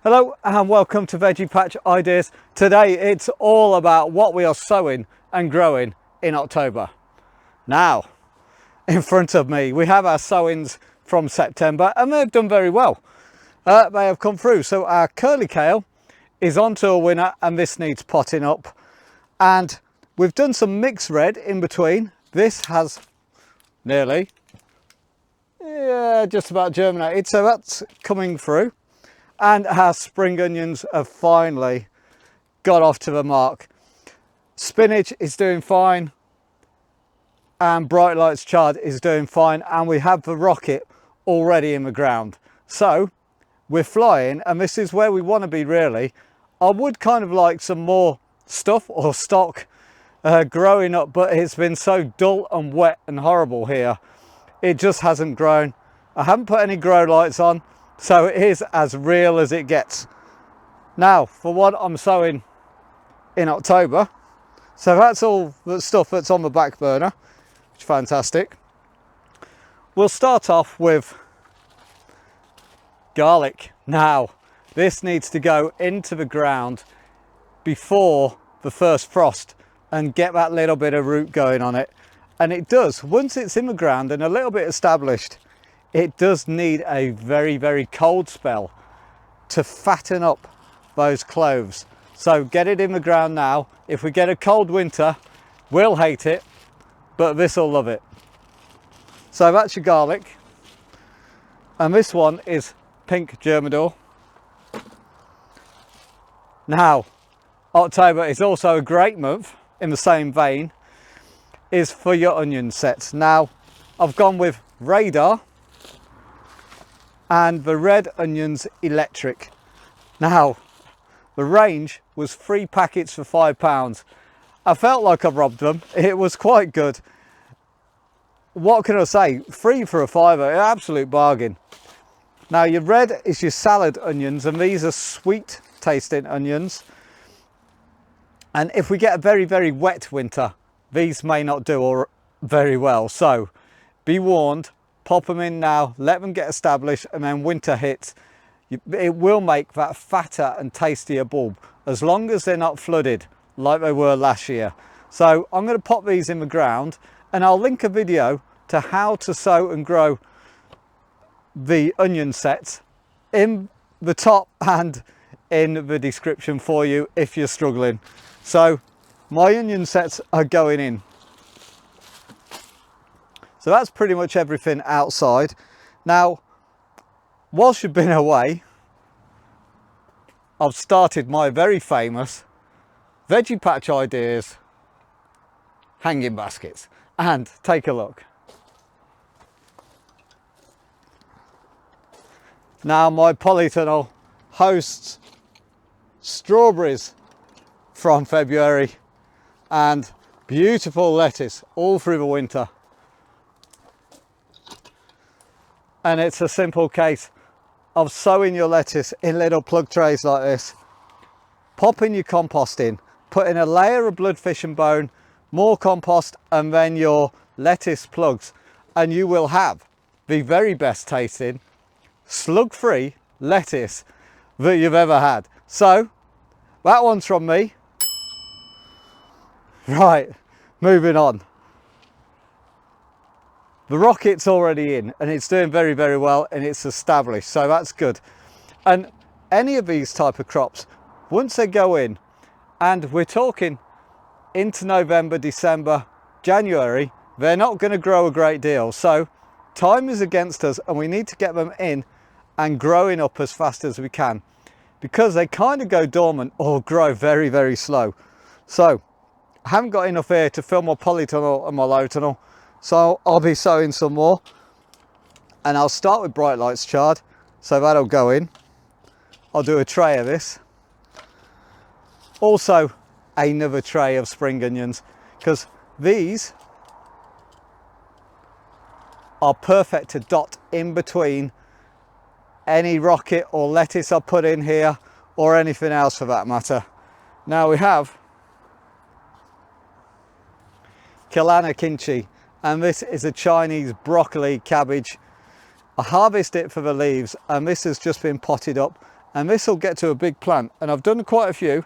Hello and welcome to Veggie Patch Ideas. Today it's all about what we are sowing and growing in October. Now, in front of me we have our sowings from September and they've done very well. They have come through. So our curly kale is onto a winner and this needs potting up. And we've done some mixed red in between. This has nearly, just about germinated. So that's coming through. And our spring onions have finally got off to the mark. Spinach is doing fine and Bright Lights chard is doing fine, and we have the rocket already in the ground. So we're flying and this is where we want to be really. I would kind of like some more stuff or stock growing up, but it's been so dull and wet and horrible here. It just hasn't grown. I haven't put any grow lights on. So it is as real as it gets. Now, for what I'm sowing in October, so that's all the stuff that's on the back burner, which is fantastic. We'll start off with garlic. Now, this needs to go into the ground before the first frost and get that little bit of root going on it. And it does, once it's in the ground and a little bit established, it does need a very, very cold spell to fatten up those cloves. So get it in the ground now. If we get a cold winter, we'll hate it, but this will love it. So that's your garlic. And this one is pink germador. Now, October is also a great month in the same vein, is for your onion sets. Now, I've gone with Radar and the red onions electric. Now, the range was 3 packets for £5. I felt like I robbed them. It was quite good. What can I say? 3 for a £5, an absolute bargain. Now, your red is your salad onions, and these are sweet tasting onions. And if we get a very, very wet winter, these may not do very well. So be warned. Pop them in now, let them get established, and then winter hits, it will make that fatter and tastier bulb, as long as they're not flooded like they were last year. So I'm going to pop these in the ground, and I'll link a video to how to sow and grow the onion sets in the top and in the description for you if you're struggling. So my onion sets are going in. So that's pretty much everything outside. Now, whilst you've been away, I've started my very famous Veggie Patch Ideas hanging baskets. And take a look. Now, my Polytunnel hosts strawberries from February and beautiful lettuce all through the winter. And it's a simple case of sowing your lettuce in little plug trays like this, popping your compost in, putting a layer of bloodfish and bone, more compost, and then your lettuce plugs, and you will have the very best tasting slug-free lettuce that you've ever had. So that one's from me. Right, moving on. The rocket's already in and it's doing very, very well, and it's established, so that's good. And any of these type of crops, once they go in, and we're talking into November, December, January, they're not going to grow a great deal. So time is against us and we need to get them in and growing up as fast as we can, because they kind of go dormant or grow very, very slow. So I haven't got enough here to fill my polytunnel and my low tunnel. So I'll be sowing some more, and I'll start with Bright Lights chard, so that'll go in. I'll do a tray of this. Also another tray of spring onions, because these are perfect to dot in between any rocket or lettuce I put in here, or anything else for that matter. Now we have Kelana kimchi, and this is a Chinese broccoli cabbage. I harvest it for the leaves, and this has just been potted up and this will get to a big plant, and I've done quite a few.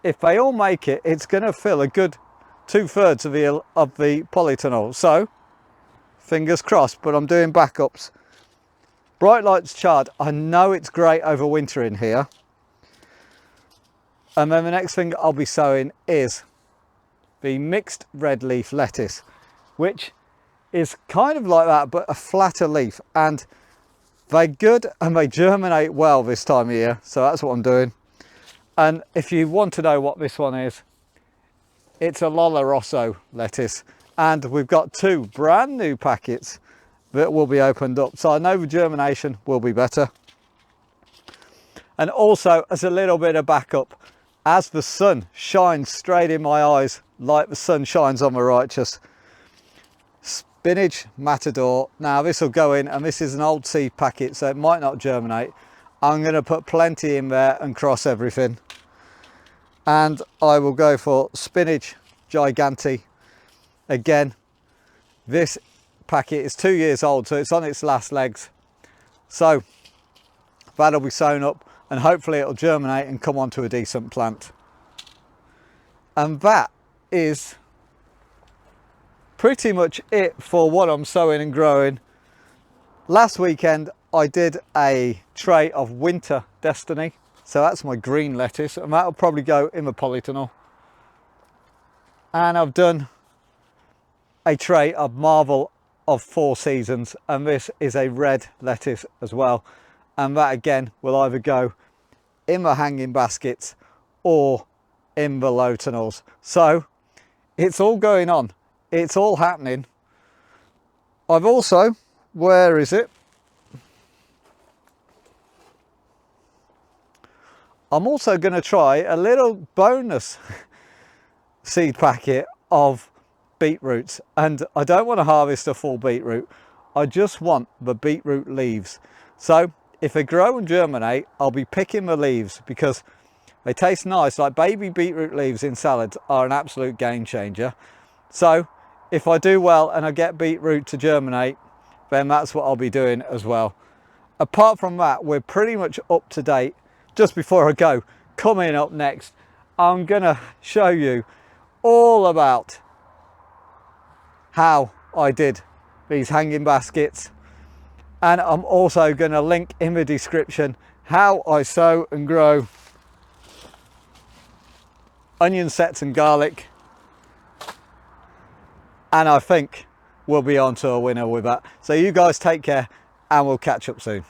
If they all make it, it's going to fill a good 2/3 of the polytunnel. So fingers crossed, but I'm doing backups. Bright Lights chard, I know it's great over winter in here. And then the next thing I'll be sowing is the mixed red leaf lettuce, which is kind of like that, but a flatter leaf, and they're good and they germinate well this time of year. So that's what I'm doing. And if you want to know what this one is, it's a Lolla Rosso lettuce, and we've got 2 brand new packets that will be opened up, so I know the germination will be better. And also, as a little bit of backup, as the sun shines straight in my eyes like the sun shines on the righteous, spinach matador. Now this will go in, and this is an old seed packet, so it might not germinate. I'm going to put plenty in there and cross everything. And I will go for spinach gigante. Again, this packet is 2 years old, so it's on its last legs. So that'll be sown up, and hopefully it'll germinate and come onto a decent plant. And that is pretty much it for what I'm sowing and growing. Last weekend I did a tray of Winter Destiny, so that's my green lettuce, and that'll probably go in the polytunnel. And I've done a tray of Marvel of 4 Seasons, and this is a red lettuce as well, and that again will either go in the hanging baskets or in the low tunnels. So it's all going on, it's all happening. I've also, where is it? I'm also going to try a little bonus seed packet of beetroots, and I don't want to harvest a full beetroot, I just want the beetroot leaves. So if they grow and germinate, I'll be picking the leaves because they taste nice. Like baby beetroot leaves in salads are an absolute game changer. So if I do well and I get beetroot to germinate, then that's what I'll be doing as well. Apart from that, we're pretty much up to date. Just before I go, coming up next, I'm gonna show you all about how I did these hanging baskets, and I'm also going to link in the description how I sow and grow onion sets and garlic, and I think we'll be on to a winner with that. So you guys take care, and we'll catch up soon.